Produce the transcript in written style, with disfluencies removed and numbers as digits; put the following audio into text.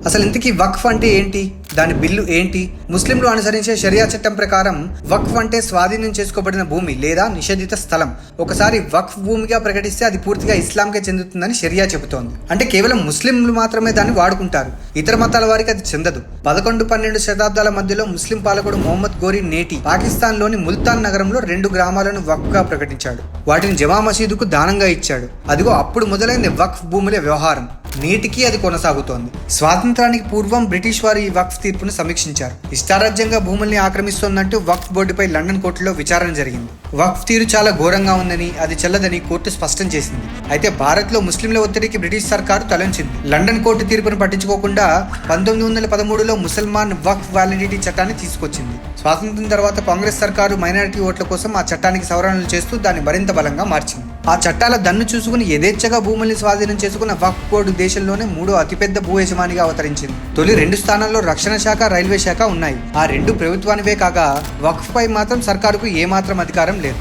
అసలు ఇంతకీ వక్ఫ్ అంటే ఏంటి, దాని బిల్లు ఏంటి? ముస్లింలు అనుసరించే షరియా చట్టం ప్రకారం వక్ఫ్ అంటే స్వాధీనం చేసుకోబడిన భూమి లేదా నిషేధిత స్థలం. ఒకసారి వక్ఫ్ భూమిగా ప్రకటిస్తే అది పూర్తిగా ఇస్లాంకే చెందుతుందని షరియా చెబుతోంది. అంటే కేవలం ముస్లింలు మాత్రమే దాన్ని వాడుకుంటారు, ఇతర మతాల వారికి అది చెందదు. 11-12 శతాబ్దాల మధ్యలో ముస్లిం పాలకుడు మొహమ్మద్ గోరీ నేటి పాకిస్తాన్లోని ముల్తాన్ నగరంలో 2 గ్రామాలను వక్ఫ్గా ప్రకటించాడు. వాటిని జమా మసీదుకు దానంగా ఇచ్చాడు. అదిగో అప్పుడు మొదలైంది వక్ఫ్ భూముల వ్యవహారం. నేటికి అది కొనసాగుతోంది. స్వాతంత్రానికి పూర్వం బ్రిటిష్ వారు ఈ వక్ఫ్ తీర్పును సమీక్షించారు. ఇష్టారాజ్యంగా భూముల్ని ఆక్రమిస్తోందంటూ వక్ఫ్ బోర్డుపై లండన్ కోర్టులో విచారణ జరిగింది. వక్ఫ్ తీరు చాలా ఘోరంగా ఉందని, అది చెల్లదని కోర్టు స్పష్టం చేసింది. అయితే భారత్లో ముస్లింల ఒత్తిడికి బ్రిటిష్ సర్కారు తలంచింది. లండన్ కోర్టు తీర్పును పట్టించుకోకుండా 1913లో ముసల్మాన్ వక్ఫ్ వ్యాలిడిటీ చట్టాన్ని తీసుకొచ్చింది. స్వాతంత్రం తర్వాత కాంగ్రెస్ సర్కారు మైనారిటీ ఓట్ల కోసం ఆ చట్టానికి సవరణలు చేస్తూ దాన్ని మరింత బలంగా మార్చింది. ఆ చట్టాల దన్ను చూసుకుని యథేచ్ఛగా భూముల్ని స్వాధీనం చేసుకున్న వక్ఫ్ బోర్డు దేశంలోనే 3వ అతిపెద్ద భూ యజమానిగా అవతరించింది. తొలి 2 స్థానాల్లో రక్షణ శాఖ, రైల్వే శాఖ ఉన్నాయి. ఆ 2 ప్రభుత్వానివే కాగా వక్ఫ్ పై మాత్రం సర్కారుకు ఏమాత్రం అధికారం లేదు.